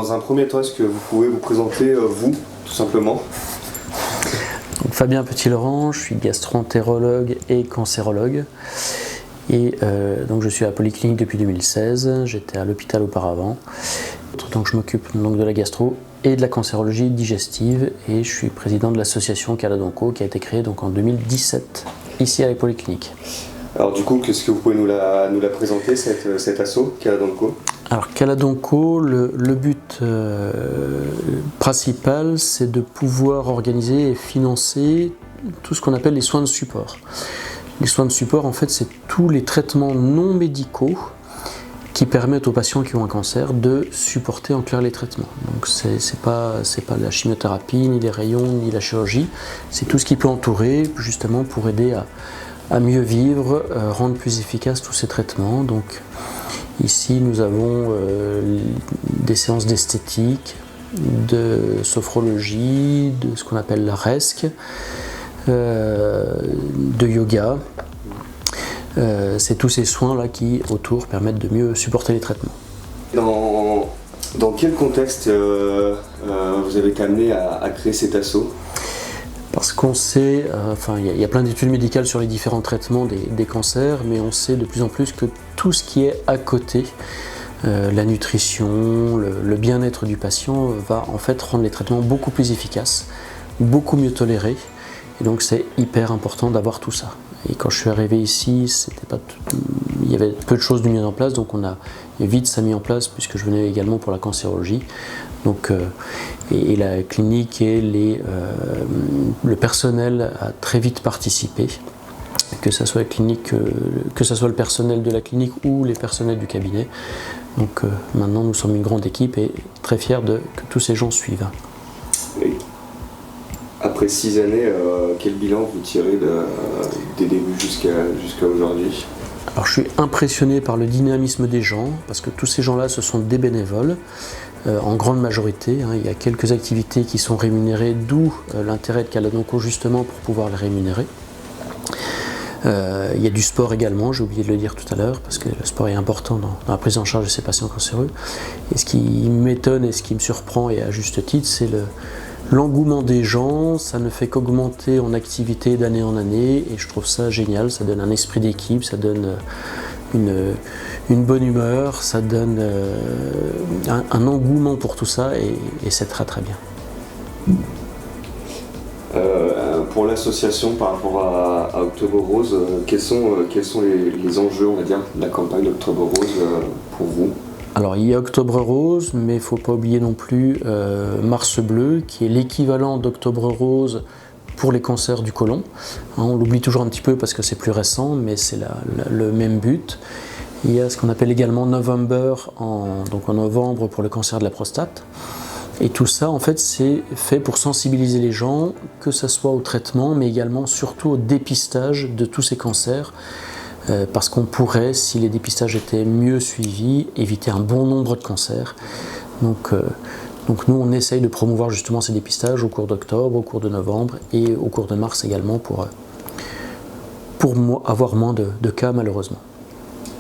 dans un premier temps, est-ce que vous pouvez vous présenter, vous, tout simplement? Donc, Fabien Petit-Laurent, je suis gastro-entérologue et cancérologue. Et donc je suis à la Polyclinique depuis 2016, j'étais à l'hôpital auparavant. Donc je m'occupe donc de la gastro et de la cancérologie digestive et je suis président de l'association Caladonco qui a été créée donc en 2017 ici à la Polyclinique. Alors du coup, qu'est-ce que vous pouvez nous la présenter, cet asso Caladonco? Alors Caladonco, le but principal, c'est de pouvoir organiser et financer tout ce qu'on appelle les soins de support. Les soins de support, en fait, c'est tous les traitements non médicaux qui permettent aux patients qui ont un cancer de supporter en clair les traitements. Donc c'est pas la chimiothérapie, ni les rayons, ni la chirurgie, c'est tout ce qui peut entourer justement pour aider à mieux vivre, rendre plus efficaces tous ces traitements. Donc ici nous avons des séances d'esthétique, de sophrologie, de ce qu'on appelle la resque, de yoga. C'est tous ces soins-là qui, autour, permettent de mieux supporter les traitements. Dans quel contexte vous avez été amené à créer cet asso? Parce qu'on sait, il y a plein d'études médicales sur les différents traitements des cancers, mais on sait de plus en plus que tout ce qui est à côté, la nutrition, le bien-être du patient, va en fait rendre les traitements beaucoup plus efficaces, beaucoup mieux tolérés. Et donc c'est hyper important d'avoir tout ça. Et quand je suis arrivé ici, il y avait peu de choses de mises en place, donc on a vite ça mis en place puisque je venais également pour la cancérologie. Donc, et la clinique et le personnel a très vite participé, que ce soit le personnel de la clinique ou les personnels du cabinet. Donc maintenant nous sommes une grande équipe et très fiers que tous ces gens suivent. Oui. Après 6 années, quel bilan vous tirez des débuts jusqu'à aujourd'hui? Alors je suis impressionné par le dynamisme des gens, parce que tous ces gens-là, ce sont des bénévoles, en grande majorité. Il y a quelques activités qui sont rémunérées, d'où l'intérêt de Caladonco justement pour pouvoir les rémunérer. Il y a du sport également, j'ai oublié de le dire tout à l'heure, parce que le sport est important dans la prise en charge de ces patients cancéreux. Et ce qui m'étonne et ce qui me surprend, et à juste titre, c'est l'engouement des gens. Ça ne fait qu'augmenter en activité d'année en année et je trouve ça génial, ça donne un esprit d'équipe, ça donne une bonne humeur, ça donne un engouement pour tout ça et c'est très très bien. Pour l'association par rapport à Octobre Rose, quels sont les enjeux, on va dire, de la campagne d'Octobre Rose pour vous? Alors il y a Octobre Rose, mais il ne faut pas oublier non plus Mars Bleu, qui est l'équivalent d'Octobre Rose pour les cancers du côlon. On l'oublie toujours un petit peu parce que c'est plus récent, mais c'est le même but. Il y a ce qu'on appelle également November, donc en novembre pour le cancer de la prostate. Et tout ça, en fait, c'est fait pour sensibiliser les gens, que ce soit au traitement, mais également surtout au dépistage de tous ces cancers. Parce qu'on pourrait, si les dépistages étaient mieux suivis, éviter un bon nombre de cancers. Donc nous, on essaye de promouvoir justement ces dépistages au cours d'octobre, au cours de novembre et au cours de mars également pour avoir moins de cas malheureusement.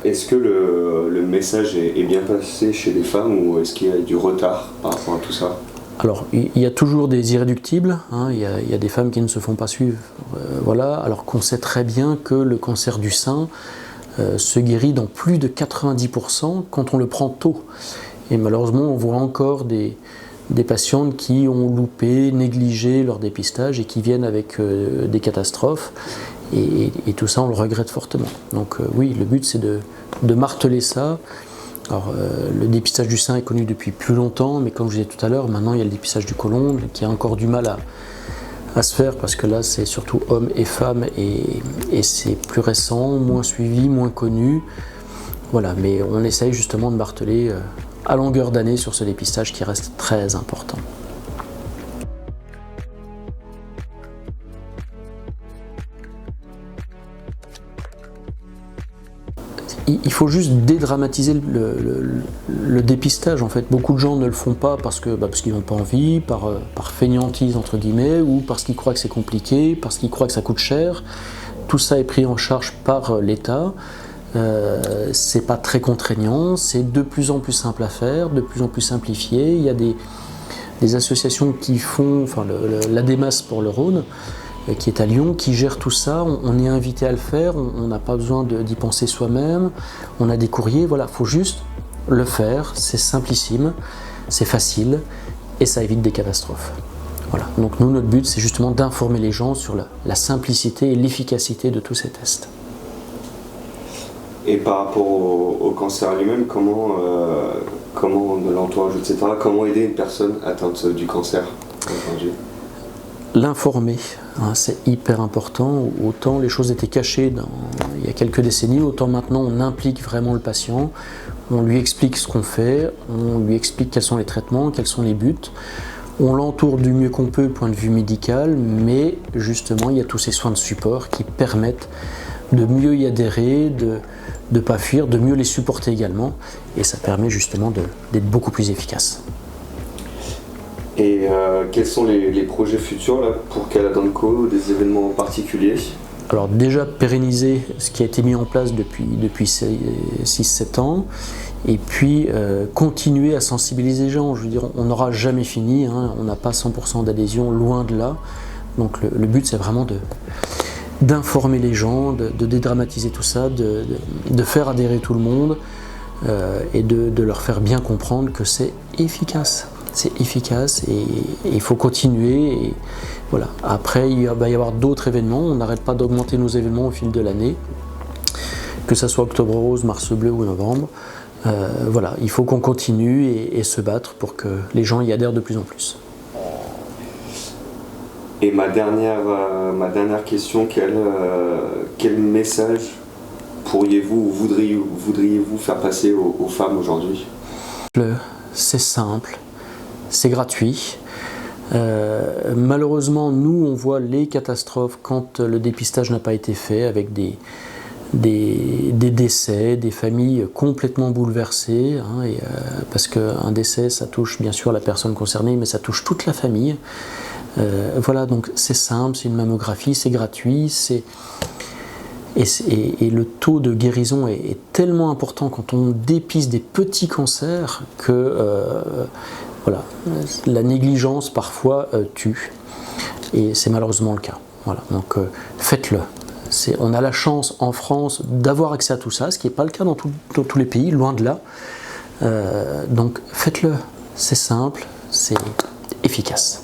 Est-ce que le message est bien passé chez les femmes ou est-ce qu'il y a du retard par rapport à tout ça? Alors, il y a toujours des irréductibles, il y a des femmes qui ne se font pas suivre, voilà, alors qu'on sait très bien que le cancer du sein se guérit dans plus de 90% quand on le prend tôt. Et malheureusement, on voit encore des patientes qui ont loupé, négligé leur dépistage et qui viennent avec des catastrophes. Et tout ça, on le regrette fortement. Donc oui, le but, c'est de marteler ça. Alors, le dépistage du sein est connu depuis plus longtemps, mais comme je disais tout à l'heure, maintenant il y a le dépistage du côlon qui a encore du mal à se faire parce que là c'est surtout hommes et femmes et c'est plus récent, moins suivi, moins connu. Voilà, mais on essaye justement de marteler à longueur d'année sur ce dépistage qui reste très important. Il faut juste dédramatiser le dépistage en fait. Beaucoup de gens ne le font pas parce qu'ils n'ont pas envie, par fainéantise entre guillemets, ou parce qu'ils croient que c'est compliqué, parce qu'ils croient que ça coûte cher. Tout ça est pris en charge par l'État. c'est pas très contraignant, c'est de plus en plus simple à faire, de plus en plus simplifié. Il y a des associations qui font, enfin l'ADEMAS pour le Rhône, qui est à Lyon, qui gère tout ça. On est invité à le faire, on n'a pas besoin d'y penser soi-même, on a des courriers, voilà, il faut juste le faire, c'est simplissime, c'est facile et ça évite des catastrophes. Voilà. Donc nous, notre but, c'est justement d'informer les gens sur la simplicité et l'efficacité de tous ces tests. Et par rapport au cancer lui-même, comment de l'entourage, etc., comment aider une personne atteinte du cancer aujourd'hui? L'informer, hein, c'est hyper important. Autant les choses étaient cachées il y a quelques décennies, autant maintenant on implique vraiment le patient, on lui explique ce qu'on fait, on lui explique quels sont les traitements, quels sont les buts. On l'entoure du mieux qu'on peut, point de vue médical, mais justement, il y a tous ces soins de support qui permettent de mieux y adhérer, de ne pas fuir, de mieux les supporter également, et ça permet justement d'être beaucoup plus efficace. Et quels sont les projets futurs là, pour Caladanco, des événements particuliers? Alors déjà pérenniser ce qui a été mis en place depuis 6-7 ans, et puis continuer à sensibiliser les gens. Je veux dire, on n'aura jamais fini, hein, on n'a pas 100% d'adhésion, loin de là. Donc le but, c'est vraiment d'informer les gens, de dédramatiser tout ça, de faire adhérer tout le monde et de leur faire bien comprendre que c'est efficace. C'est efficace et il faut continuer. Et voilà. Après, il va y avoir d'autres événements. On n'arrête pas d'augmenter nos événements au fil de l'année, que ce soit Octobre Rose, Mars Bleu ou Novembre. Voilà, il faut qu'on continue et se battre pour que les gens y adhèrent de plus en plus. Et ma dernière question, quel message pourriez-vous ou voudriez-vous faire passer aux femmes aujourd'hui? C'est simple, c'est gratuit. Malheureusement, nous, on voit les catastrophes quand le dépistage n'a pas été fait, avec des décès, des familles complètement bouleversées, hein, parce qu'un décès, ça touche bien sûr la personne concernée, mais ça touche toute la famille. Voilà, donc c'est simple, c'est une mammographie, c'est gratuit, et le taux de guérison est tellement important quand on dépiste des petits cancers que voilà, la négligence parfois tue, et c'est malheureusement le cas. Voilà, donc faites-le. On a la chance en France d'avoir accès à tout ça, ce qui n'est pas le cas dans tous les pays, loin de là. Donc faites-le, c'est simple, c'est efficace.